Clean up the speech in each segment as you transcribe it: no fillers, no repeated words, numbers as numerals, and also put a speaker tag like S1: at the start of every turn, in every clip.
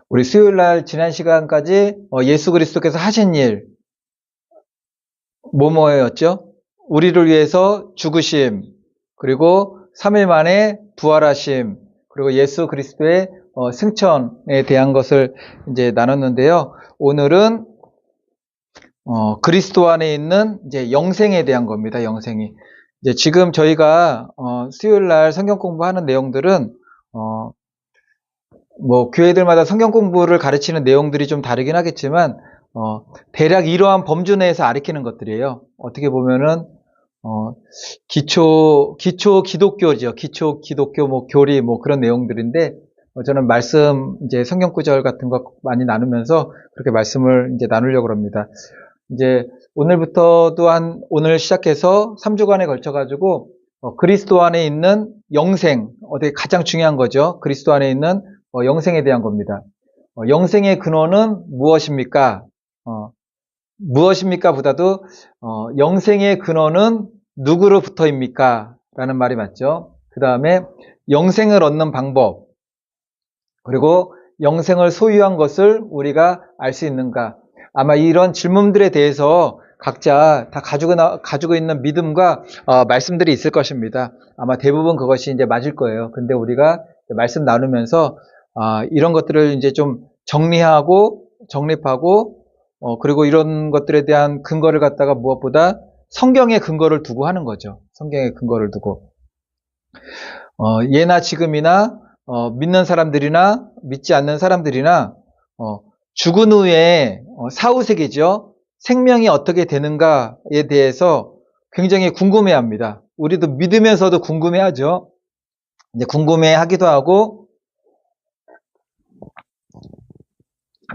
S1: 우리 수요일 날 지난 시간까지 예수 그리스도께서 하신 일, 뭐뭐였죠? 우리를 위해서 죽으심, 그리고 3일 만에 부활하심, 그리고 예수 그리스도의 승천에 대한 것을 이제 나눴는데요. 오늘은 그리스도 안에 있는 이제 영생에 대한 겁니다. 영생이. 이제 지금 저희가 수요일 날 성경 공부하는 내용들은 뭐 교회들마다 성경 공부를 가르치는 내용들이 좀 다르긴 하겠지만 대략 이러한 범주 내에서 가르치는 것들이에요. 어떻게 보면은 기초 기독교죠. 기초 기독교 뭐 교리 뭐 그런 내용들인데 저는 말씀 이제 성경 구절 같은 거 많이 나누면서 그렇게 말씀을 이제 나누려고 합니다. 이제 오늘부터 또한 오늘 시작해서 3주간에 걸쳐 가지고 그리스도 안에 있는 영생, 어디 가장 중요한 거죠. 그리스도 안에 있는 영생에 대한 겁니다. 영생의 근원은 무엇입니까? 무엇입니까? 보다도 영생의 근원은 누구로부터입니까? 라는 말이 맞죠. 그 다음에 영생을 얻는 방법, 그리고 영생을 소유한 것을 우리가 알 수 있는가? 아마 이런 질문들에 대해서 각자 다 가지고 있는 믿음과 말씀들이 있을 것입니다. 아마 대부분 그것이 이제 맞을 거예요. 근데 우리가 말씀 나누면서 이런 것들을 이제 좀 정리하고 정립하고 그리고 이런 것들에 대한 근거를 갖다가 무엇보다 성경의 근거를 두고 하는 거죠. 성경의 근거를 두고 예나 지금이나 믿는 사람들이나 믿지 않는 사람들이나 죽은 후에 사후세계죠. 생명이 어떻게 되는가에 대해서 굉장히 궁금해합니다. 우리도 믿으면서도 궁금해하죠. 이제 궁금해하기도 하고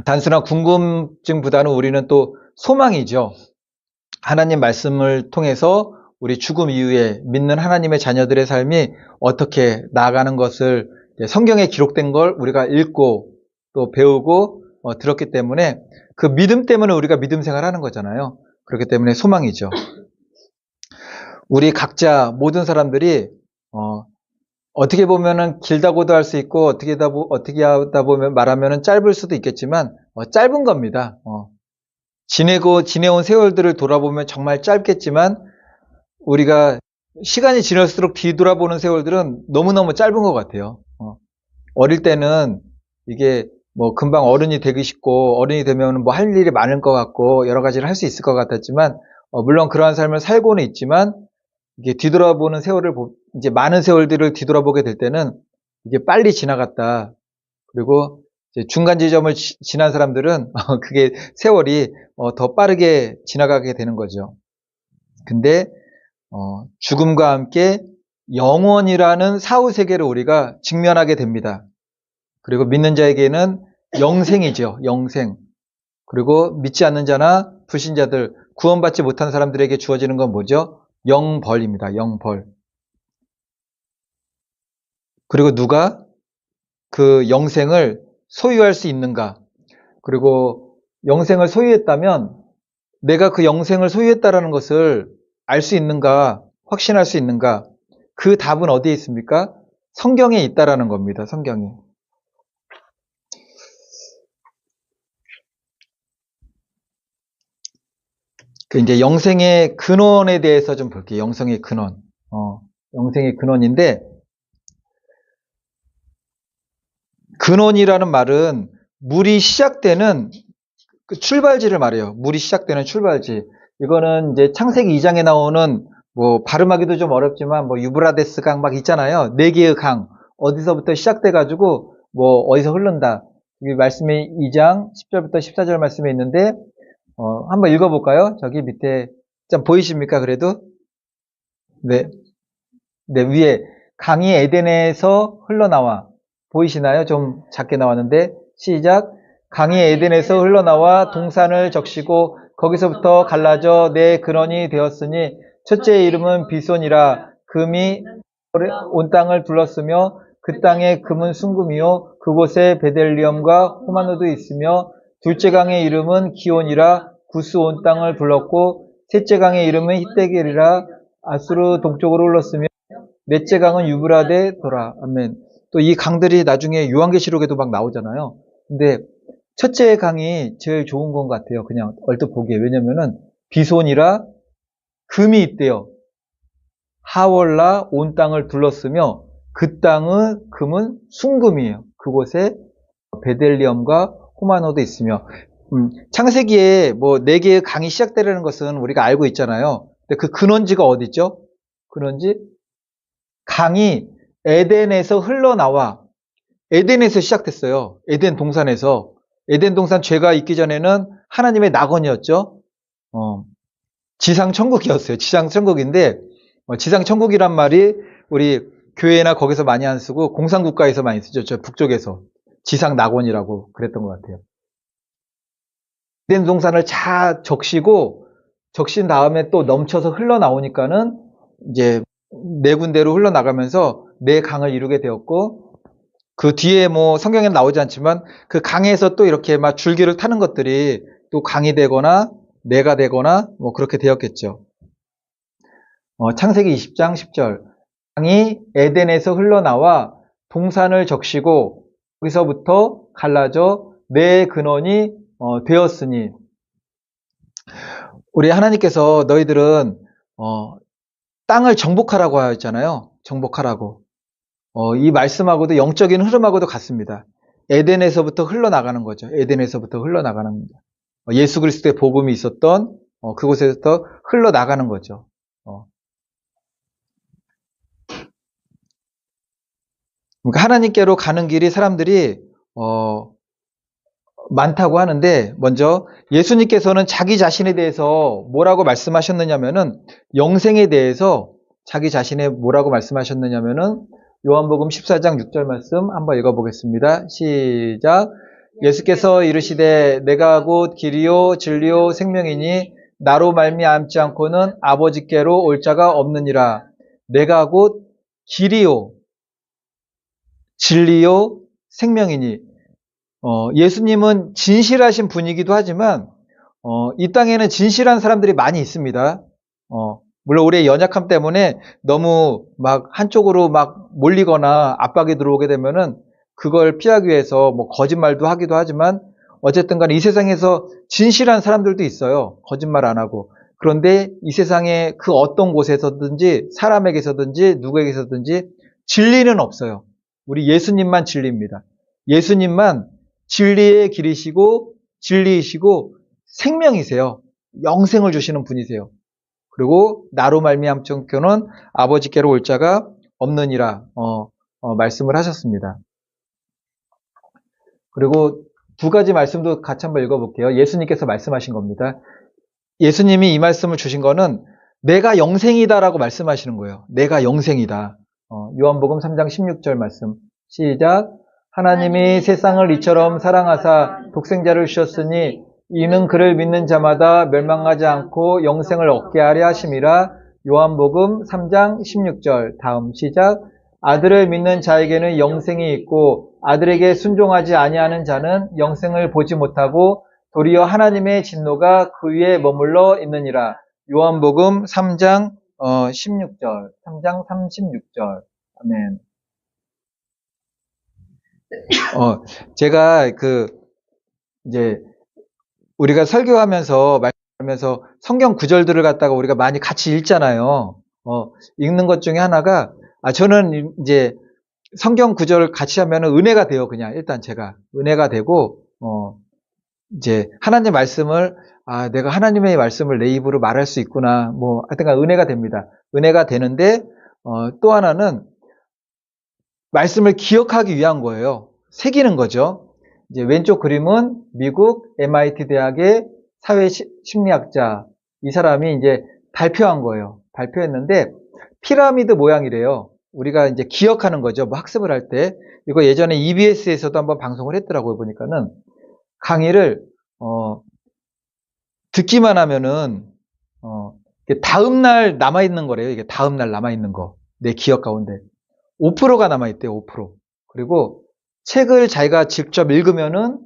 S1: 단순한 궁금증보다는 우리는 또 소망이죠. 하나님 말씀을 통해서 우리 죽음 이후에 믿는 하나님의 자녀들의 삶이 어떻게 나아가는 것을 성경에 기록된 걸 우리가 읽고 또 배우고 들었기 때문에 그 믿음 때문에 우리가 믿음 생활하는 거잖아요. 그렇기 때문에 소망이죠. 우리 각자 모든 사람들이 어떻게 보면은 길다고도 할 수 있고 어떻게 하다 보면 말하면은 짧을 수도 있겠지만 짧은 겁니다. 지내온 세월들을 돌아보면 정말 짧겠지만 우리가 시간이 지날수록 뒤돌아보는 세월들은 너무너무 짧은 것 같아요. 어릴 때는 이게 뭐 금방 어른이 되기 쉽고 어른이 되면 뭐 할 일이 많을 것 같고 여러 가지를 할 수 있을 것 같았지만 물론 그러한 삶을 살고는 있지만 이게 뒤돌아보는 세월을 이제 많은 세월들을 뒤돌아보게 될 때는 이게 빨리 지나갔다. 그리고 이제 중간 지점을 지난 사람들은 그게 세월이 더 빠르게 지나가게 되는 거죠. 근데 죽음과 함께 영원이라는 사후 세계를 우리가 직면하게 됩니다. 그리고 믿는 자에게는 영생이죠. 영생. 그리고 믿지 않는 자나 불신자들, 구원받지 못한 사람들에게 주어지는 건 뭐죠? 영벌입니다. 영벌. 그리고 누가 그 영생을 소유할 수 있는가? 그리고 영생을 소유했다면 내가 그 영생을 소유했다라는 것을 알 수 있는가? 확신할 수 있는가? 그 답은 어디에 있습니까? 성경에 있다라는 겁니다. 성경에. 그 이제 영생의 근원에 대해서 좀 볼게요. 영생의 근원. 영생의 근원인데 근원이라는 말은 물이 시작되는 그 출발지를 말해요. 물이 시작되는 출발지. 이거는 이제 창세기 2장에 나오는 뭐 발음하기도 좀 어렵지만 뭐 유브라데스 강 막 있잖아요. 네 개의 강. 어디서부터 시작돼 가지고 뭐 어디서 흐른다. 이 말씀이 2장 10절부터 14절 말씀에 있는데 한번 읽어 볼까요? 저기 밑에 좀 보이십니까? 그래도? 네. 네, 위에 강이 에덴에서 흘러나와 보이시나요? 좀 작게 나왔는데 시작. 강이 에덴에서 흘러나와 동산을 적시고 거기서부터 갈라져 내 근원이 되었으니 첫째의 이름은 비손이라. 금이 온 땅을 둘렀으며 그 땅의 금은 순금이요 그곳에 베델리엄과 호마노도 있으며 둘째 강의 이름은 기온이라. 구스 온 땅을 둘렀고 셋째 강의 이름은 히데겔이라. 아수르 동쪽으로 흘렀으며 넷째 강은 유브라데 도라. 아멘. 또 이 강들이 나중에 요한계시록에도 막 나오잖아요. 근데 첫째 강이 제일 좋은 것 같아요. 그냥 얼뜻 보기에. 왜냐면은 비손이라 금이 있대요. 하월라 온 땅을 둘렀으며 그 땅의 금은 순금이에요. 그곳에 베델리엄과 호마노도 있으며 창세기에 뭐 4개의 강이 시작되려는 것은 우리가 알고 있잖아요. 근데 그 근원지가 어디죠? 근원지? 강이 에덴에서 흘러나와 에덴에서 시작됐어요. 에덴 동산에서. 에덴 동산 죄가 있기 전에는 하나님의 낙원이었죠. 지상 천국이었어요. 지상 천국인데 지상 천국이란 말이 우리 교회나 거기서 많이 안 쓰고 공산국가에서 많이 쓰죠. 저 북쪽에서. 지상 낙원이라고 그랬던 것 같아요. 에덴 동산을 잘 적신 다음에 또 넘쳐서 흘러나오니까는 이제 4군데로 흘러나가면서 4강을 이루게 되었고 그 뒤에 뭐 성경에는 나오지 않지만 그 강에서 또 이렇게 막 줄기를 타는 것들이 또 강이 되거나 내가 되거나 뭐 그렇게 되었겠죠. 창세기 20장 10절 강이 에덴에서 흘러나와 동산을 적시고 거기서부터 갈라져 내 근원이 되었으니 우리 하나님께서 너희들은 땅을 정복하라고 하였잖아요. 정복하라고. 이 말씀하고도 영적인 흐름하고도 같습니다. 에덴에서부터 흘러나가는 거죠. 에덴에서부터 흘러나가는 겁니다. 예수 그리스도의 복음이 있었던 그곳에서부터 흘러나가는 거죠. 그러니까 하나님께로 가는 길이 사람들이 많다고 하는데 먼저 예수님께서는 자기 자신에 대해서 뭐라고 말씀하셨느냐면은 영생에 대해서 자기 자신에 뭐라고 말씀하셨느냐면은 요한복음 14장 6절 말씀 한번 읽어보겠습니다. 시작. 예수께서 이르시되 내가 곧 길이요 진리요 생명이니 나로 말미암지 않고는 아버지께로 올 자가 없느니라. 내가 곧 길이요 진리요 생명이니 예수님은 진실하신 분이기도 하지만 이 땅에는 진실한 사람들이 많이 있습니다. 물론 우리의 연약함 때문에 너무 막 한쪽으로 막 몰리거나 압박이 들어오게 되면은 그걸 피하기 위해서 뭐 거짓말도 하기도 하지만 어쨌든 간에 이 세상에서 진실한 사람들도 있어요. 거짓말 안 하고. 그런데 이 세상에 그 어떤 곳에서든지 사람에게서든지 누구에게서든지 진리는 없어요. 우리 예수님만 진리입니다. 예수님만 진리의 길이시고 진리이시고 생명이세요. 영생을 주시는 분이세요. 그리고 나로 말미암고는 아버지께로 올 자가 없느니라 말씀을 하셨습니다. 그리고 2가지 말씀도 같이 한번 읽어볼게요. 예수님께서 말씀하신 겁니다. 예수님이 이 말씀을 주신 거는 내가 영생이다라고 말씀하시는 거예요. 내가 영생이다. 요한복음 3장 16절 말씀 시작. 하나님이 세상을 이처럼 사랑하사 독생자를 주셨으니 이는 그를 믿는 자마다 멸망하지 않고 영생을 얻게 하려 하심이라. 요한복음 3장 16절 다음 시작. 아들을 믿는 자에게는 영생이 있고 아들에게 순종하지 아니하는 자는 영생을 보지 못하고 도리어 하나님의 진노가 그 위에 머물러 있느니라. 요한복음 3장 16절 3장 36절 아멘. 제가 이제 우리가 설교하면서 말하면서 성경 구절들을 갖다가 우리가 많이 같이 읽잖아요. 읽는 것 중에 하나가 저는 이제 성경 구절을 같이 하면은 은혜가 돼요. 그냥 일단 제가 은혜가 되고 이제 하나님 말씀을 내가 하나님의 말씀을 내 입으로 말할 수 있구나. 뭐 하여튼간 은혜가 됩니다. 은혜가 되는데 또 하나는 말씀을 기억하기 위한 거예요. 새기는 거죠. 이제 왼쪽 그림은 미국 MIT 대학의 사회심리학자 이 사람이 이제 발표한 거예요. 발표했는데 피라미드 모양이래요. 우리가 이제 기억하는 거죠. 뭐 학습을 할 때. 이거 예전에 EBS에서도 한번 방송을 했더라고요. 보니까는 강의를 듣기만 하면은 다음날 남아있는 거래요. 이게 다음날 남아있는 거. 내 기억 가운데. 5%가 남아있대요. 5%. 그리고 책을 자기가 직접 읽으면은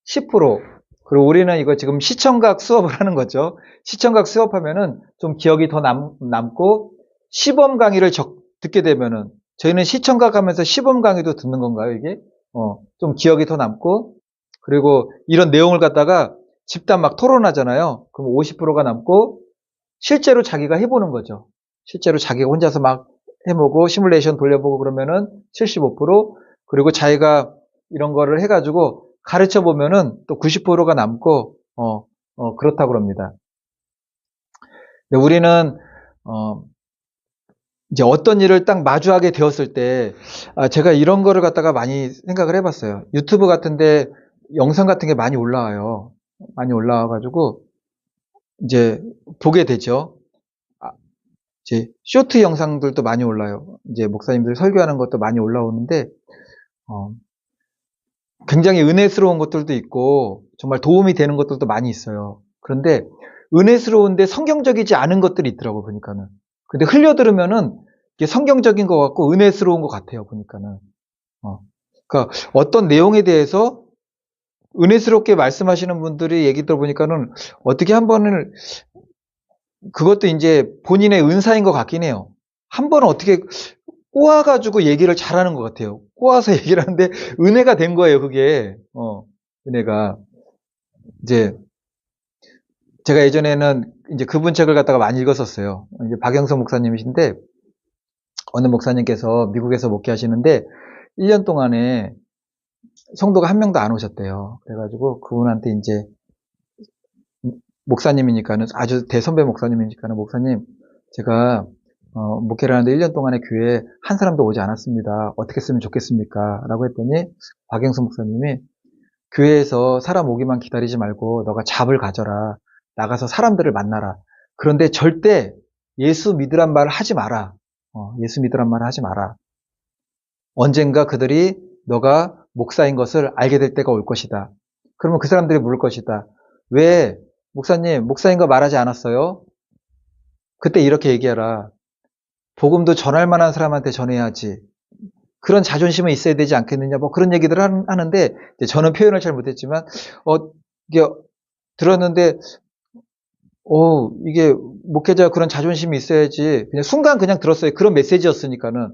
S1: 10%. 그리고 우리는 이거 지금 시청각 수업을 하는 거죠. 시청각 수업하면은 좀 기억이 더 남고 시범 강의를 듣게 되면은 저희는 시청각 하면서 시범 강의도 듣는 건가요, 이게? 좀 기억이 더 남고 그리고 이런 내용을 갖다가 집단 막 토론하잖아요. 그럼 50%가 남고 실제로 자기가 해보는 거죠. 실제로 자기가 혼자서 막 해보고 시뮬레이션 돌려보고 그러면은 75%, 그리고 자기가 이런 거를 해가지고 가르쳐 보면은 또 90%가 남고 그렇다고 그럽니다. 근데 우리는 이제 어떤 일을 딱 마주하게 되었을 때 제가 이런 거를 갖다가 많이 생각을 해봤어요. 유튜브 같은데 영상 같은 게 많이 올라와요. 많이 올라와가지고 이제 보게 되죠. 이제 쇼트 영상들도 많이 올라요. 이제 목사님들 설교하는 것도 많이 올라오는데 굉장히 은혜스러운 것들도 있고 정말 도움이 되는 것들도 많이 있어요. 그런데 은혜스러운데 성경적이지 않은 것들이 있더라고 보니까는. 근데 흘려 들으면은 이게 성경적인 것 같고 은혜스러운 것 같아요 보니까는. 그러니까 어떤 내용에 대해서 은혜스럽게 말씀하시는 분들이 얘기 들어보니까는 어떻게 한 번을 그것도 이제 본인의 은사인 것 같긴 해요. 한 번은 어떻게 꼬아가지고 얘기를 잘하는 것 같아요. 꼬아서 얘기를 하는데 은혜가 된 거예요, 그게. 은혜가. 이제 제가 예전에는 이제 그분 책을 갖다가 많이 읽었었어요. 이제 박영선 목사님이신데 어느 목사님께서 미국에서 목회하시는데 1년 동안에 성도가 한 명도 안 오셨대요. 그래가지고 그분한테 이제 목사님이니까는 아주 대선배 목사님이니까는 목사님 제가 목회를 하는데 1년 동안에 교회에 한 사람도 오지 않았습니다. 어떻게 쓰면 좋겠습니까? 라고 했더니 박영수 목사님이 교회에서 사람 오기만 기다리지 말고 너가 잡을 가져라. 나가서 사람들을 만나라. 그런데 절대 예수 믿으란 말을 하지 마라. 예수 믿으란 말을 하지 마라. 언젠가 그들이 너가 목사인 것을 알게 될 때가 올 것이다. 그러면 그 사람들이 물을 것이다. 왜 목사님 목사인 거 말하지 않았어요? 그때 이렇게 얘기하라. 복음도 전할 만한 사람한테 전해야지. 그런 자존심은 있어야 되지 않겠느냐. 뭐 그런 얘기들을 하는데 저는 표현을 잘 못했지만 이게 들었는데 이게 목회자 그런 자존심이 있어야지. 그냥 순간 그냥 들었어요. 그런 메시지였으니까는.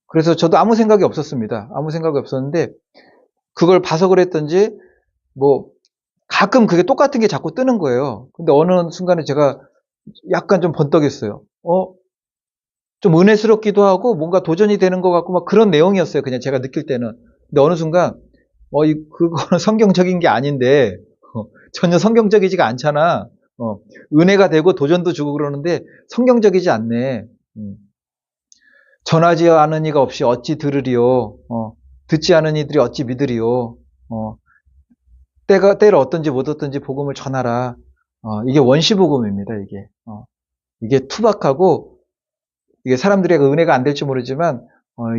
S1: 그래서 저도 아무 생각이 없었습니다. 아무 생각이 없었는데 그걸 봐서 그랬던지 뭐 가끔 그게 똑같은 게 자꾸 뜨는 거예요. 근데 어느 순간에 제가 약간 좀 번떡했어요. 좀 은혜스럽기도 하고 뭔가 도전이 되는 것 같고 막 그런 내용이었어요. 그냥 제가 느낄 때는. 근데 어느 순간 그거는 성경적인 게 아닌데 전혀 성경적이지가 않잖아. 은혜가 되고 도전도 주고 그러는데 성경적이지 않네. 전하지 않은 이가 없이 어찌 들으리요. 듣지 않은 이들이 어찌 믿으리요. 때를 어떤지 못 어떤지 복음을 전하라. 이게 원시복음입니다. 이게 투박하고 이게 사람들에게 은혜가 안 될지 모르지만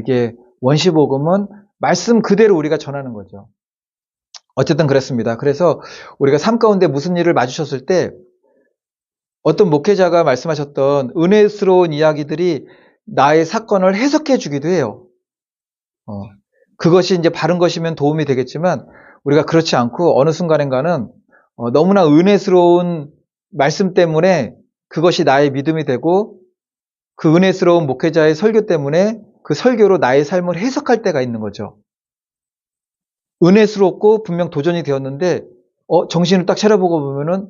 S1: 이게 원시복음은 말씀 그대로 우리가 전하는 거죠. 어쨌든 그렇습니다. 그래서 우리가 삶 가운데 무슨 일을 마주쳤을 때 어떤 목회자가 말씀하셨던 은혜스러운 이야기들이 나의 사건을 해석해 주기도 해요. 그것이 이제 바른 것이면 도움이 되겠지만 우리가 그렇지 않고 어느 순간인가는 너무나 은혜스러운 말씀 때문에 그것이 나의 믿음이 되고 그 은혜스러운 목회자의 설교 때문에 그 설교로 나의 삶을 해석할 때가 있는 거죠. 은혜스럽고 분명 도전이 되었는데 정신을 딱 차려보고 보면은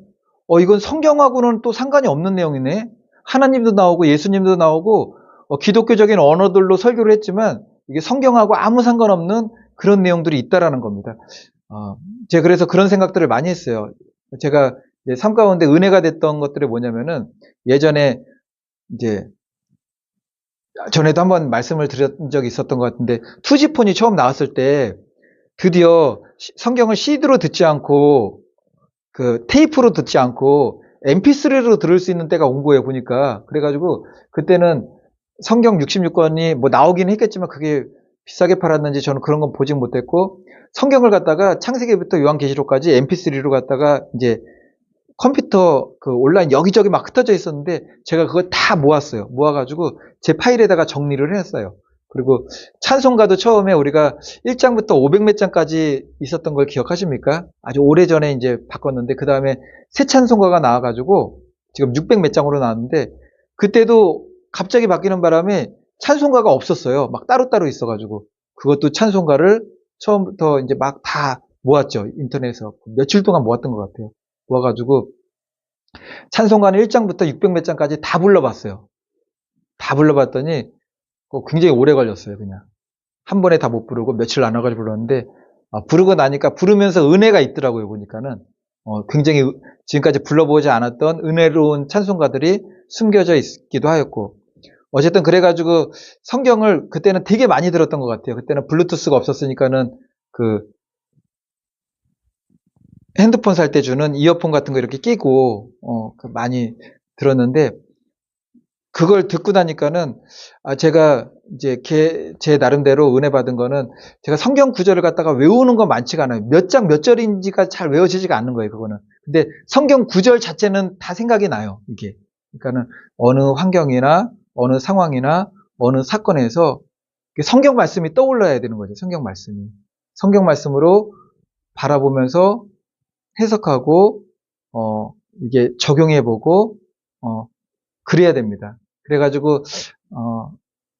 S1: 이건 성경하고는 또 상관이 없는 내용이네. 하나님도 나오고 예수님도 나오고 기독교적인 언어들로 설교를 했지만 이게 성경하고 아무 상관없는 그런 내용들이 있다라는 겁니다. 제가 그래서 그런 생각들을 많이 했어요. 제가 이제 삶 가운데 은혜가 됐던 것들이 뭐냐면은 예전에 이제 전에도 한번 말씀을 드린 적이 있었던 것 같은데 투지폰이 처음 나왔을 때 드디어 성경을 CD로 듣지 않고 그 테이프로 듣지 않고 MP3로 들을 수 있는 때가 온 거예요 보니까. 그래가지고 그때는 성경 66권이 뭐 나오긴 했겠지만 그게 비싸게 팔았는지 저는 그런 건 보진 못했고 성경을 갖다가 창세기부터 요한계시록까지 MP3로 갖다가 이제 컴퓨터 그 온라인 여기저기 막 흩어져 있었는데 제가 그걸 다 모았어요. 모아가지고 제 파일에다가 정리를 했어요. 그리고 찬송가도 처음에 우리가 1장부터 500몇 장까지 있었던 걸 기억하십니까? 아주 오래전에 이제 바꿨는데 그 다음에 새 찬송가가 나와가지고 지금 600몇 장으로 나왔는데 그때도 갑자기 바뀌는 바람에 찬송가가 없었어요. 막 따로따로 있어가지고 그것도 찬송가를 처음부터 이제 막 다 모았죠. 인터넷에서. 며칠 동안 모았던 것 같아요. 모아가지고 찬송가는 1장부터 600 몇 장까지 다 불러봤어요. 다 불러봤더니 굉장히 오래 걸렸어요. 그냥 한 번에 다 못 부르고 며칠 나눠가지고 불렀는데 부르고 나니까 부르면서 은혜가 있더라고요. 보니까는 굉장히 지금까지 불러보지 않았던 은혜로운 찬송가들이 숨겨져 있기도 하였고, 어쨌든 그래가지고 성경을 그때는 되게 많이 들었던 것 같아요. 그때는 블루투스가 없었으니까는 그 핸드폰 살 때 주는 이어폰 같은 거 이렇게 끼고 많이 들었는데, 그걸 듣고 나니까는 제가 이제 제 나름대로 은혜 받은 거는, 제가 성경 구절을 갖다가 외우는 건 많지가 않아요. 몇 장 몇 절인지가 잘 외워지지가 않는 거예요, 그거는. 근데 성경 구절 자체는 다 생각이 나요, 이게. 그러니까는 어느 환경이나 어느 상황이나 어느 사건에서 성경 말씀이 떠올라야 되는 거죠. 성경 말씀이. 성경 말씀으로 바라보면서 해석하고 이게 적용해보고 그래야 됩니다. 그래가지고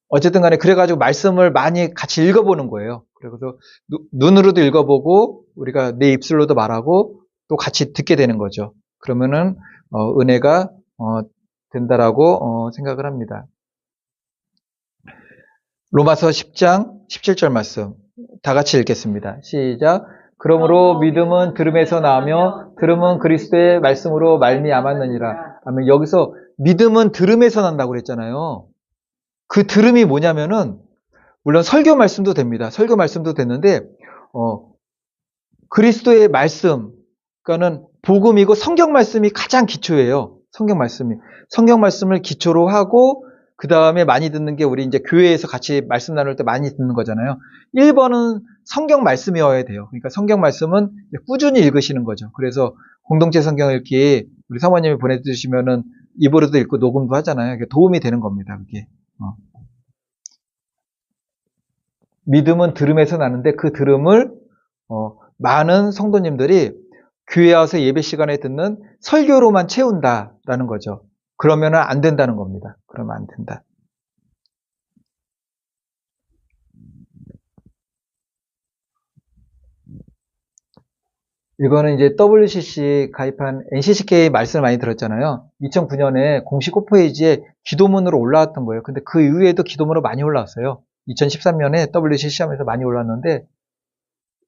S1: 어쨌든 간에 그래가지고 말씀을 많이 같이 읽어보는 거예요. 그래서 눈으로도 읽어보고 우리가 내 입술로도 말하고 또 같이 듣게 되는 거죠. 그러면은 은혜가 된다라고 생각을 합니다. 로마서 10장 17절 말씀 다 같이 읽겠습니다. 시작. 그러므로 믿음은 들음에서 나오며 들음은 그리스도의 말씀으로 말미암았느니라. 아멘. 여기서 믿음은 들음에서 난다고 그랬잖아요. 그 들음이 뭐냐면은, 물론 설교 말씀도 됩니다. 설교 말씀도 됐는데 그리스도의 말씀, 그러니까는 복음이고 성경 말씀이 가장 기초예요. 성경 말씀을 기초로 하고, 그 다음에 많이 듣는 게 우리 이제 교회에서 같이 말씀 나눌 때 많이 듣는 거잖아요. 1번은 성경 말씀이어야 돼요. 그러니까 성경 말씀은 꾸준히 읽으시는 거죠. 그래서 공동체 성경 읽기 우리 사모님이 보내주시면은 입으로도 읽고 녹음도 하잖아요. 그게 도움이 되는 겁니다. 그게. 믿음은 들음에서 나는데 그 들음을 많은 성도님들이 교회 와서 예배 시간에 듣는 설교로만 채운다라는 거죠. 그러면 안 된다는 겁니다. 그러면 안 된다. 이거는 이제 WCC 가입한 NCCK 말씀을 많이 들었잖아요. 2009년에 공식 홈페이지에 기도문으로 올라왔던 거예요. 근데 그 이후에도 기도문으로 많이 올라왔어요. 2013년에 WCC 시험에서 많이 올라왔는데,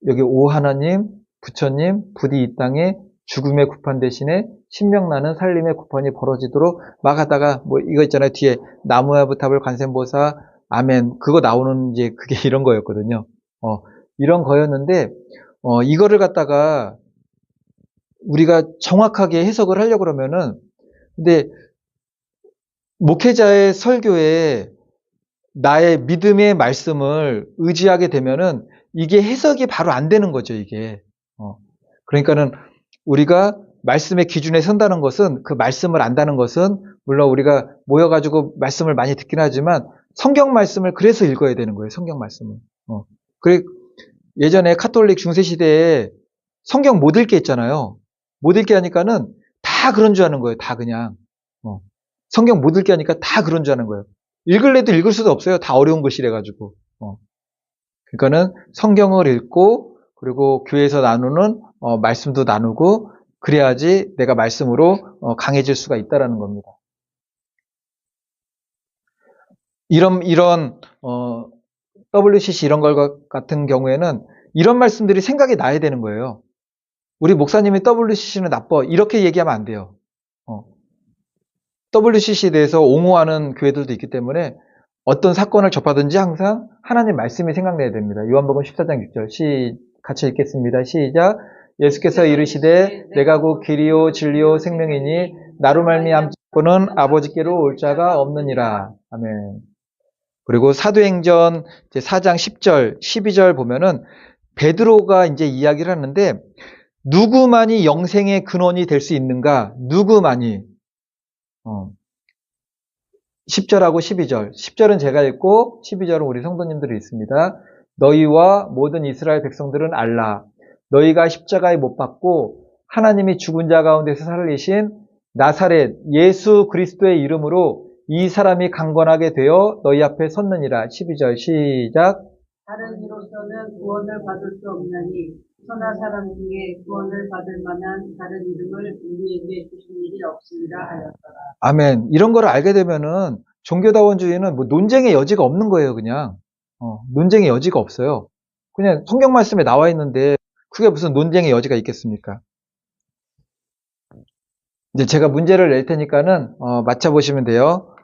S1: 여기 오 하나님, 부처님, 부디 이 땅에 죽음의 구판 대신에 신명나는 살림의 구판이 벌어지도록 막 하다가 뭐 이거 있잖아요. 뒤에 나무야 부탑을 관세음보사 아멘, 그거 나오는 이제 그게 이런 거였거든요. 이런 거였는데 이거를 갖다가 우리가 정확하게 해석을 하려고 그러면은, 근데 목회자의 설교에 나의 믿음의 말씀을 의지하게 되면은 이게 해석이 바로 안 되는 거죠, 이게. 그러니까는 우리가 말씀의 기준에 선다는 것은, 그 말씀을 안다는 것은, 물론 우리가 모여가지고 말씀을 많이 듣긴 하지만 성경 말씀을 그래서 읽어야 되는 거예요, 성경 말씀을. 그래, 예전에 카톨릭 중세시대에 성경 못 읽게 했잖아요. 못 읽게 하니까는 다 그런 줄 아는 거예요, 다 그냥. 성경 못 읽게 하니까 다 그런 줄 아는 거예요. 읽을래도 읽을 수도 없어요. 다 어려운 글씨래가지고. 그러니까는 성경을 읽고, 그리고 교회에서 나누는 말씀도 나누고, 그래야지 내가 말씀으로 강해질 수가 있다라는 겁니다. 이런 WCC 이런 걸 같은 경우에는 이런 말씀들이 생각이 나야 되는 거예요. 우리 목사님이 WCC는 나빠, 이렇게 얘기하면 안 돼요. WCC에 대해서 옹호하는 교회들도 있기 때문에 어떤 사건을 접하든지 항상 하나님 말씀이 생각나야 됩니다. 요한복음 14장 6절 같이 읽겠습니다. 시작. 예수께서 이르시되 내가 곧 길이요 진리요 생명이니 나로 말미암고는 아버지께로 올 자가 없느니라. 아멘. 그리고 사도행전 4장 10절 12절 보면은 베드로가 이제 이야기를 하는데, 누구만이 영생의 근원이 될 수 있는가? 누구만이? 10절하고 12절. 10절은 제가 읽고 12절은 우리 성도님들이 있습니다. 너희와 모든 이스라엘 백성들은 알라. 너희가 십자가에 못 박고 하나님이 죽은 자 가운데서 살리신 나사렛 예수 그리스도의 이름으로 이 사람이 강건하게 되어 너희 앞에 섰느니라. 12절 시작.
S2: 다른 이로서는 구원을 받을 수 없나니 천하 사람 중에 구원을 받을 만한 다른 이름을 우리에게 주신 일이 없습니다 하였더라.
S1: 아멘. 이런 걸 알게 되면은 종교다원주의는 뭐 논쟁의 여지가 없는 거예요, 그냥. 논쟁의 여지가 없어요. 그냥 성경 말씀에 나와 있는데 그게 무슨 논쟁의 여지가 있겠습니까? 이제 제가 문제를 낼 테니까는 맞춰보시면 돼요.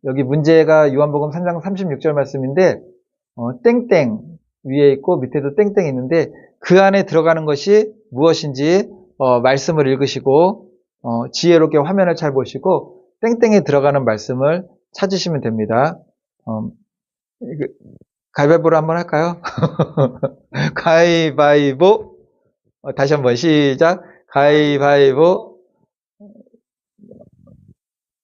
S1: 여기 문제가 요한복음 3장 36절 말씀인데 땡땡 위에 있고 밑에도 땡땡 있는데 그 안에 들어가는 것이 무엇인지 말씀을 읽으시고 지혜롭게 화면을 잘 보시고 땡땡에 들어가는 말씀을 찾으시면 됩니다. 가위바위보로 한번 할까요? 가위바위보. 다시 한번 시작. 가위바위보.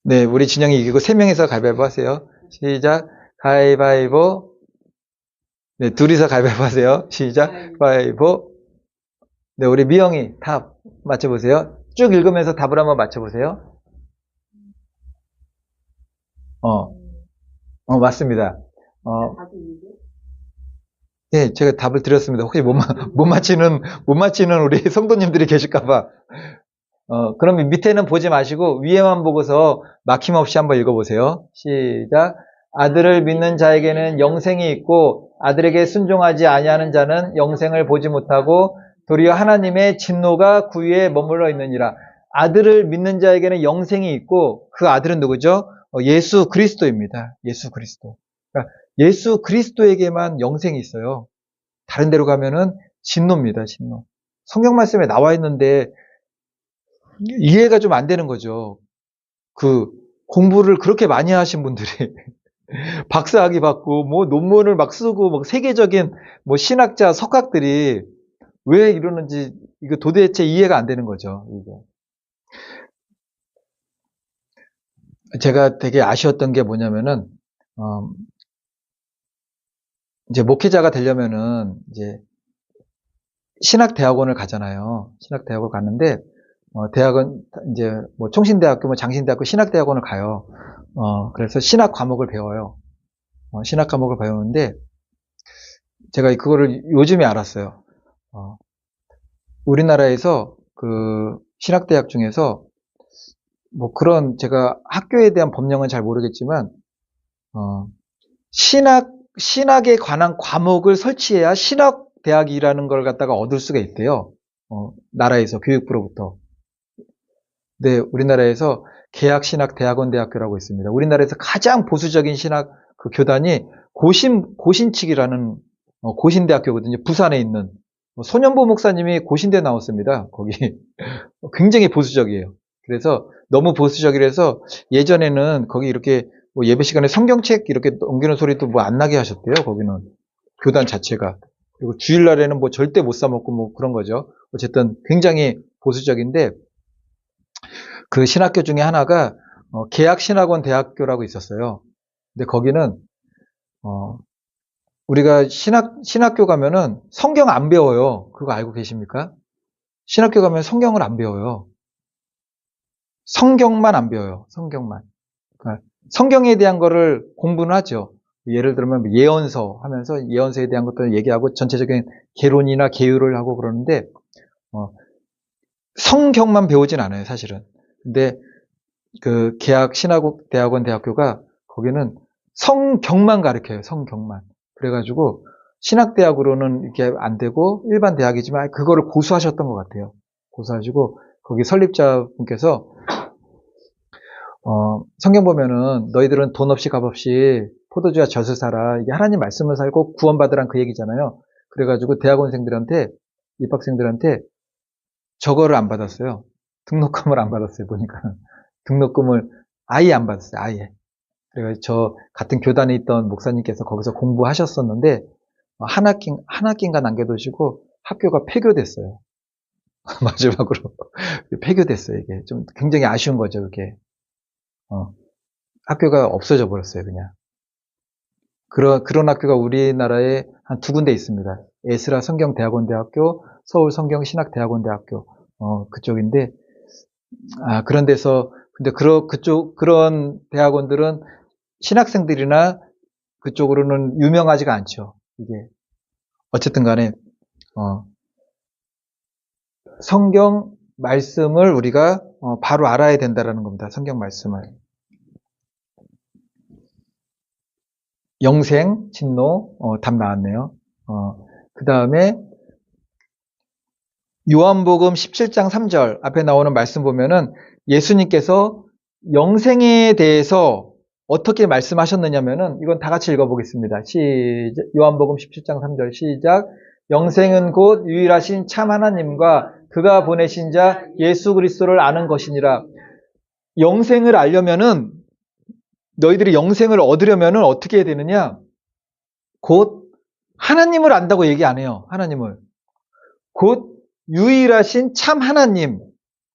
S1: 네, 우리 진영이 이기고 3명이서 가위바위보 하세요. 시작. 가위바위보. 네, 둘이서 가위바위보 하세요. 시작. 가위바위보. 네, 우리 미영이 답 맞춰보세요. 쭉 읽으면서 답을 한번 맞춰보세요. 맞습니다. 네, 제가 답을 드렸습니다. 혹시 못 맞히는 우리 성도님들이 계실까봐. 그러면 밑에는 보지 마시고 위에만 보고서 막힘없이 한번 읽어보세요. 시작. 아들을 믿는 자에게는 영생이 있고 아들에게 순종하지 아니하는 자는 영생을 보지 못하고 도리어 하나님의 진노가 그 위에 머물러 있느니라. 아들을 믿는 자에게는 영생이 있고 그 아들은 누구죠? 예수 그리스도입니다. 예수 그리스도. 그러니까 예수 그리스도에게만 영생이 있어요. 다른 데로 가면은 진노입니다. 진노. 성경 말씀에 나와 있는데 이해가 좀 안 되는 거죠. 그 공부를 그렇게 많이 하신 분들이 박사학위 받고 뭐 논문을 막 쓰고 막 세계적인 뭐 신학자 석학들이 왜 이러는지 이거 도대체 이해가 안 되는 거죠. 이거. 제가 되게 아쉬웠던 게 뭐냐면은 이제 목회자가 되려면은 이제 신학대학원을 가잖아요. 신학대학을 갔는데 대학은 이제 뭐 총신대학교, 뭐 장신대학교 신학대학원을 가요. 그래서 신학 과목을 배워요. 신학 과목을 배우는데 제가 그거를 요즘에 알았어요. 우리나라에서 그 신학대학 중에서 뭐 그런 제가 학교에 대한 법령은 잘 모르겠지만 신학에 관한 과목을 설치해야 신학대학이라는 걸 갖다가 얻을 수가 있대요. 나라에서 교육부로부터. 네, 우리나라에서 계약신학대학원대학교라고 있습니다. 우리나라에서 가장 보수적인 신학 그 교단이 고신측이라는 고신대학교거든요. 부산에 있는 손연보 목사님이 고신대 나왔습니다. 거기 굉장히 보수적이에요. 그래서 너무 보수적이라서 예전에는 거기 이렇게 뭐 예배 시간에 성경책 이렇게 옮기는 소리도 뭐 안 나게 하셨대요. 거기는 교단 자체가. 그리고 주일날에는 뭐 절대 못 사 먹고 뭐 그런 거죠. 어쨌든 굉장히 보수적인데 그 신학교 중에 하나가 계약신학원 대학교라고 있었어요. 근데 거기는 우리가 신학교 가면은 성경 안 배워요. 그거 알고 계십니까? 신학교 가면 성경을 안 배워요. 성경만 안 배워요. 성경만. 그러니까 성경에 대한 거를 공부는 하죠. 예를 들면 예언서 하면서 예언서에 대한 것들을 얘기하고 전체적인 개론이나 계율을 하고 그러는데 성경만 배우진 않아요, 사실은. 근데 그 계약신학대학원 대학교가 거기는 성경만 가르쳐요. 성경만. 그래가지고 신학대학으로는 이렇게 안 되고 일반 대학이지만 그거를 고수하셨던 것 같아요. 고수하시고 거기 설립자분께서 성경 보면은 너희들은 돈 없이 값 없이 포도주와 젖을 사라. 이게 하나님 말씀을 살고 구원받으란 그 얘기잖아요. 그래가지고 대학원생들한테 입학생들한테 저거를 안 받았어요. 등록금을 안 받았어요. 보니까 등록금을 아예 안 받았어요. 아예. 그래서 저 같은 교단에 있던 목사님께서 거기서 공부하셨었는데 한 학기인가 남겨두시고 학교가 폐교됐어요. 마지막으로 폐교됐어요. 이게 좀 굉장히 아쉬운 거죠. 그게 학교가 없어져 버렸어요. 그냥 그런 학교가 우리나라에 한 2군데 있습니다. 에스라 성경대학원대학교, 서울 성경신학대학원대학교 그쪽인데 그런 데서 근데 그런 대학원들은 신학생들이나 그쪽으로는 유명하지가 않죠. 이게 어쨌든 간에 성경 말씀을 우리가 바로 알아야 된다라는 겁니다. 성경 말씀을. 영생, 진노, 답 나왔네요. 그 다음에 요한복음 17장 3절 앞에 나오는 말씀 보면은 예수님께서 영생에 대해서 어떻게 말씀하셨느냐면은 이건 다 같이 읽어보겠습니다. 시작. 요한복음 17장 3절 시작. 영생은 곧 유일하신 참 하나님과 그가 보내신 자 예수 그리스도를 아는 것이니라. 영생을 알려면은 너희들이 영생을 얻으려면은 어떻게 해야 되느냐? 곧 하나님을 안다고 얘기 안 해요. 하나님을. 곧 유일하신 참 하나님,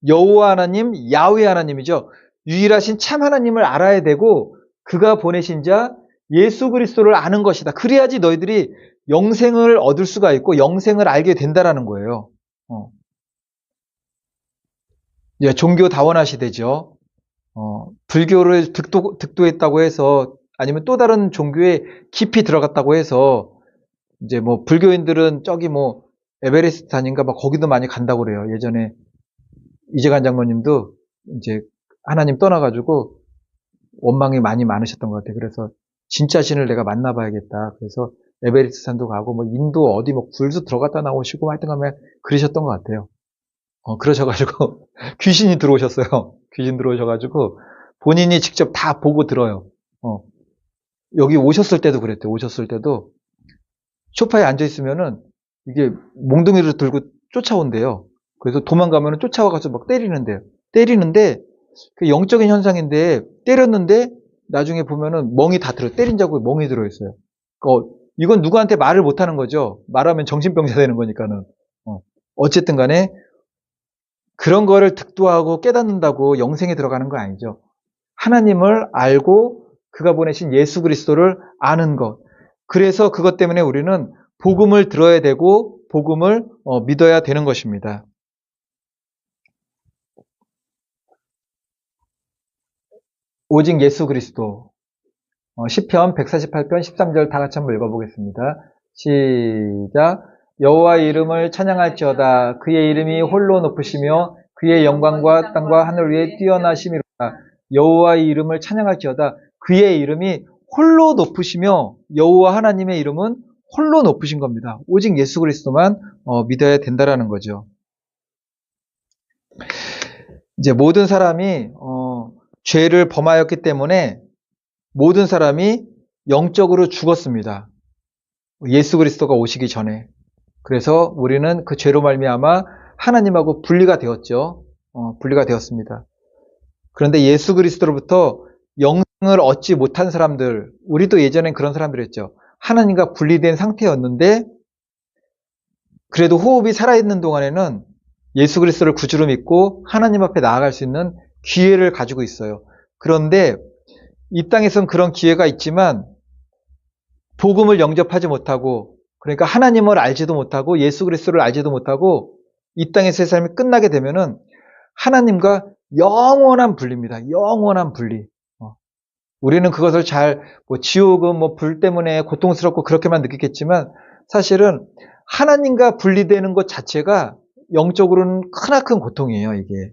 S1: 여호와 하나님, 야훼 하나님이죠. 유일하신 참 하나님을 알아야 되고 그가 보내신 자 예수 그리스도를 아는 것이다. 그래야지 너희들이 영생을 얻을 수가 있고 영생을 알게 된다라는 거예요. 이제 종교 다원화 시대죠. 불교를 득도했다고 해서 아니면 또 다른 종교에 깊이 들어갔다고 해서 이제 뭐 불교인들은 저기 뭐 에베레스트 아닌가 막 거기도 많이 간다고 그래요. 예전에 이재관 장로님도 이제 하나님 떠나가지고 원망이 많이 많으셨던 것 같아요. 그래서 진짜 신을 내가 만나봐야겠다. 그래서 에베레스트 산도 가고 뭐 인도 어디 뭐 굴도 들어갔다 나오시고 하여튼 간에 그러셨던 것 같아요. 그러셔가지고 귀신이 들어오셨어요. 귀신 들어오셔가지고 본인이 직접 다 보고 들어요. 여기 오셨을 때도 그랬대요. 오셨을 때도 소파에 앉아있으면은 이게 몽둥이를 들고 쫓아온대요. 그래서 도망가면은 쫓아와가지고 막 때리는데요. 때리는데 그 영적인 현상인데 때렸는데 나중에 보면은 멍이 다 들어 때린 자국에 멍이 들어있어요. 이건 누구한테 말을 못하는 거죠. 말하면 정신병자 되는 거니까는. 어쨌든 간에 그런 거를 득도하고 깨닫는다고 영생에 들어가는 거 아니죠. 하나님을 알고 그가 보내신 예수 그리스도를 아는 것. 그래서 그것 때문에 우리는 복음을 들어야 되고 복음을 믿어야 되는 것입니다. 오직 예수 그리스도. 시편 148편 13절 다 같이 한번 읽어보겠습니다. 시작. 여호와의 이름을 찬양할지어다. 그의 이름이 홀로 높으시며 그의 영광과 땅과 하늘 위에 뛰어나심이로다. 여호와의 이름을 찬양할지어다. 그의 이름이 홀로 높으시며 여호와 하나님의 이름은 홀로 높으신 겁니다. 오직 예수 그리스도만 믿어야 된다라는 거죠. 이제 모든 사람이 죄를 범하였기 때문에 모든 사람이 영적으로 죽었습니다. 예수 그리스도가 오시기 전에. 그래서 우리는 그 죄로 말미암아 하나님하고 분리가 되었죠. 분리가 되었습니다. 그런데 예수 그리스도로부터 영생을 얻지 못한 사람들, 우리도 예전엔 그런 사람들이었죠. 하나님과 분리된 상태였는데 그래도 호흡이 살아있는 동안에는 예수 그리스도를 구주로 믿고 하나님 앞에 나아갈 수 있는 기회를 가지고 있어요. 그런데 이 땅에선 그런 기회가 있지만 복음을 영접하지 못하고 그러니까 하나님을 알지도 못하고 예수 그리스도를 알지도 못하고 이 땅에서의 삶이 끝나게 되면은 하나님과 영원한 분리입니다. 영원한 분리. 우리는 그것을 잘 지옥은 불 때문에 고통스럽고 그렇게만 느끼겠지만 사실은 하나님과 분리되는 것 자체가 영적으로는 크나큰 고통이에요. 이게.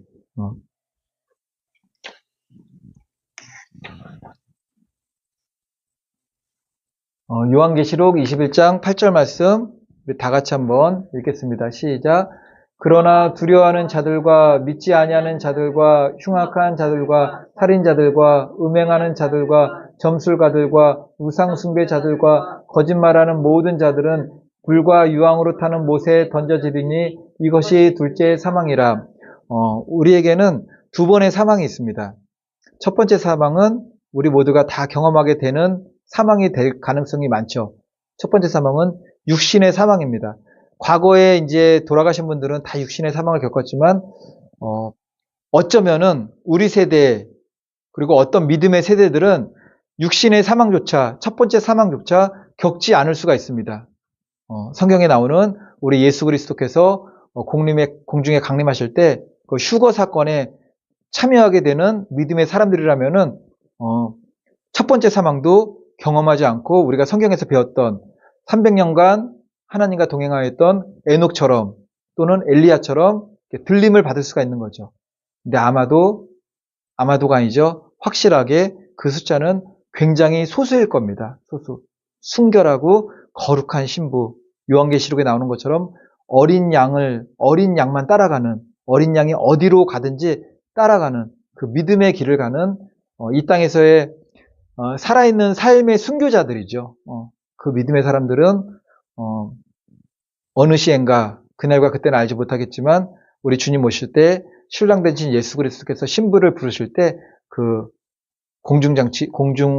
S1: 요한계시록 21장 8절 말씀 우리 다 같이 한번 읽겠습니다. 시작. 그러나 두려워하는 자들과 믿지 아니하는 자들과 흉악한 자들과 살인자들과 음행하는 자들과 점술가들과 우상숭배자들과 거짓말하는 모든 자들은 불과 유황으로 타는 못에 던져지리니 이것이 둘째 사망이라. 우리에게는 두 번의 사망이 있습니다. 첫 번째 사망은 우리 모두가 다 경험하게 되는 사망이 될 가능성이 많죠. 첫 번째 사망은 육신의 사망입니다. 과거에 이제 돌아가신 분들은 다 육신의 사망을 겪었지만, 어쩌면은 우리 세대, 그리고 어떤 믿음의 세대들은 육신의 사망조차, 첫 번째 사망조차 겪지 않을 수가 있습니다. 성경에 나오는 우리 예수 그리스도께서 공중에 강림하실 때 그 휴거 사건에 참여하게 되는 믿음의 사람들이라면은, 첫 번째 사망도 경험하지 않고 우리가 성경에서 배웠던 300년간 하나님과 동행하였던 에녹처럼 또는 엘리야처럼 들림을 받을 수가 있는 거죠. 근데 아마도가 아니죠. 확실하게 그 숫자는 굉장히 소수일 겁니다. 소수. 순결하고 거룩한 신부. 요한계시록에 나오는 것처럼 어린 양만 따라가는, 어린 양이 어디로 가든지 따라가는 그 믿음의 길을 가는 이 땅에서의 살아있는 삶의 순교자들이죠. 그 믿음의 사람들은 어느 시엔가 그날과 그때는 알지 못하겠지만 우리 주님 오실 때 신랑 되신 예수 그리스도께서 신부를 부르실 때 그 공중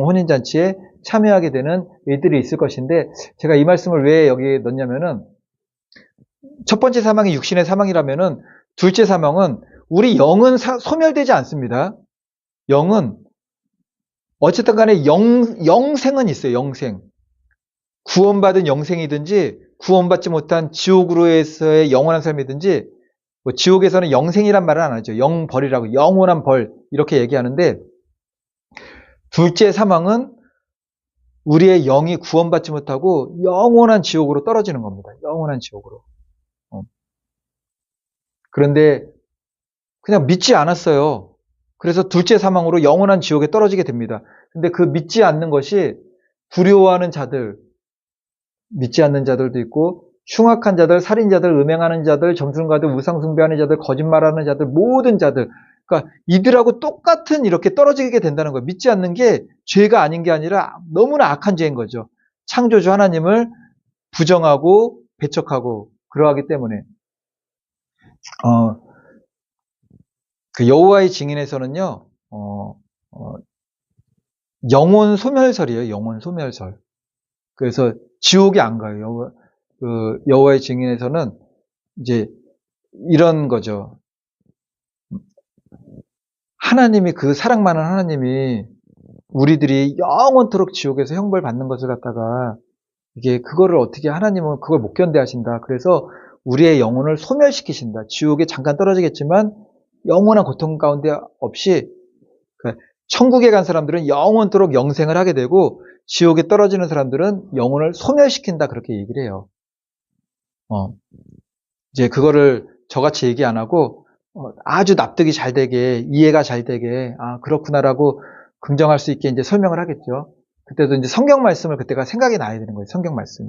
S1: 혼인잔치에 참여하게 되는 일들이 있을 것인데, 제가 이 말씀을 왜 여기에 넣냐면은, 첫 번째 사망이 육신의 사망이라면은 둘째 사망은 우리 영은 소멸되지 않습니다. 영은 어쨌든 간에 영생은 있어요. 영생. 구원받은 영생이든지 구원받지 못한 지옥으로에서의 영원한 삶이든지, 뭐 지옥에서는 영생이란 말은 안 하죠. 영벌이라고, 영원한 벌 이렇게 얘기하는데, 둘째 사망은 우리의 영이 구원받지 못하고 영원한 지옥으로 떨어지는 겁니다. 영원한 지옥으로. 그런데 그냥 믿지 않았어요. 그래서 둘째 사망으로 영원한 지옥에 떨어지게 됩니다. 근데 그 믿지 않는 것이 두려워하는 자들, 믿지 않는 자들도 있고, 흉악한 자들, 살인자들, 음행하는 자들, 점술가들, 우상숭배하는 자들, 거짓말하는 자들, 모든 자들, 그러니까 이들하고 똑같은 이렇게 떨어지게 된다는 거예요. 믿지 않는 게 죄가 아닌 게 아니라 너무나 악한 죄인 거죠. 창조주 하나님을 부정하고 배척하고 그러하기 때문에 그 여호와의 증인에서는요, 영혼 소멸설이에요. 영혼 소멸설. 그래서 지옥에 안 가요. 여호와의 증인에서는 이제 이런 거죠. 하나님이, 그 사랑 많은 하나님이 우리들이 영원토록 지옥에서 형벌 받는 것을 갖다가 이게 그거를 어떻게 하나님은 그걸 못 견뎌 하신다. 그래서 우리의 영혼을 소멸시키신다. 지옥에 잠깐 떨어지겠지만 영원한 고통 가운데 없이, 천국에 간 사람들은 영원토록 영생을 하게 되고 지옥에 떨어지는 사람들은 영혼을 소멸시킨다. 그렇게 얘기를 해요. 이제 그거를 저같이 얘기 안 하고 아주 납득이 잘 되게, 이해가 잘 되게, 아, 그렇구나라고 긍정할 수 있게 이제 설명을 하겠죠. 그때도 이제 성경 말씀을 그때가 생각이 나야 되는 거예요. 성경 말씀이.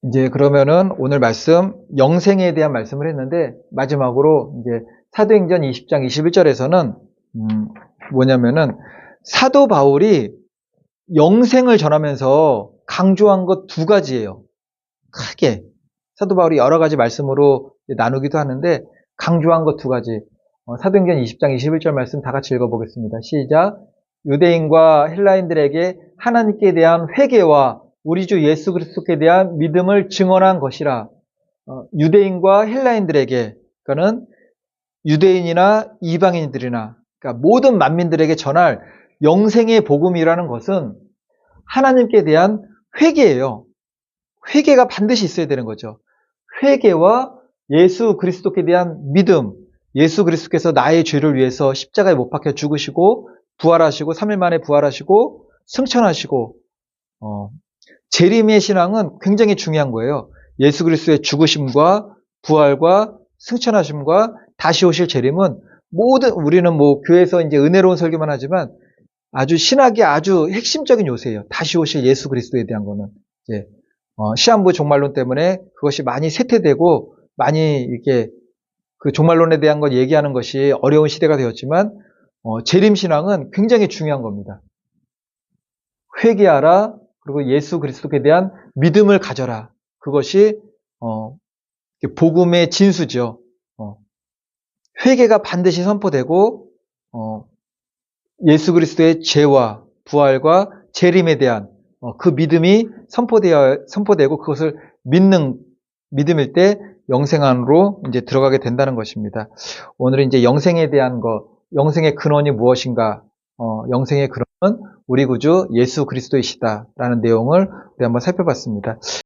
S1: 이제 그러면은 오늘 말씀, 영생에 대한 말씀을 했는데, 마지막으로 이제 사도행전 20장 21절에서는 뭐냐면은 사도 바울이 영생을 전하면서 강조한 것 두 가지예요. 크게. 사도 바울이 여러 가지 말씀으로 나누기도 하는데 강조한 것 두 가지. 사도행전 20장 21절 말씀 다 같이 읽어보겠습니다. 시작. 유대인과 헬라인들에게 하나님께 대한 회개와 우리 주 예수 그리스도께 대한 믿음을 증언한 것이라. 유대인과 헬라인들에게, 그러니까는 유대인이나 이방인들이나, 그러니까 모든 만민들에게 전할 영생의 복음이라는 것은 하나님께 대한 회개예요. 회개가 반드시 있어야 되는 거죠. 회개와 예수 그리스도께 대한 믿음, 예수 그리스도께서 나의 죄를 위해서 십자가에 못 박혀 죽으시고 부활하시고 3일 만에 부활하시고 승천하시고, 재림의 신앙은 굉장히 중요한 거예요. 예수 그리스도의 죽으심과 부활과 승천하심과 다시 오실 재림은 우리는 뭐 교회에서 이제 은혜로운 설교만 하지만 아주 신학의 아주 핵심적인 요새예요. 다시 오실 예수 그리스도에 대한 거는. 이제 시한부 종말론 때문에 그것이 많이 쇠퇴되고 많이 이렇게 그 종말론에 대한 걸 얘기하는 것이 어려운 시대가 되었지만, 재림 신앙은 굉장히 중요한 겁니다. 회개하라. 그리고 예수 그리스도께 대한 믿음을 가져라. 그것이 복음의 진수죠. 회개가 반드시 선포되고 예수 그리스도의 죄와 부활과 재림에 대한 그 믿음이 선포되고 그것을 믿는 믿음일 때 영생 안으로 이제 들어가게 된다는 것입니다. 오늘은 이제 영생에 대한 영생의 근원이 무엇인가? 영생의 근원은 우리 구주 예수 그리스도이시다라는 내용을 우리 한번 살펴봤습니다.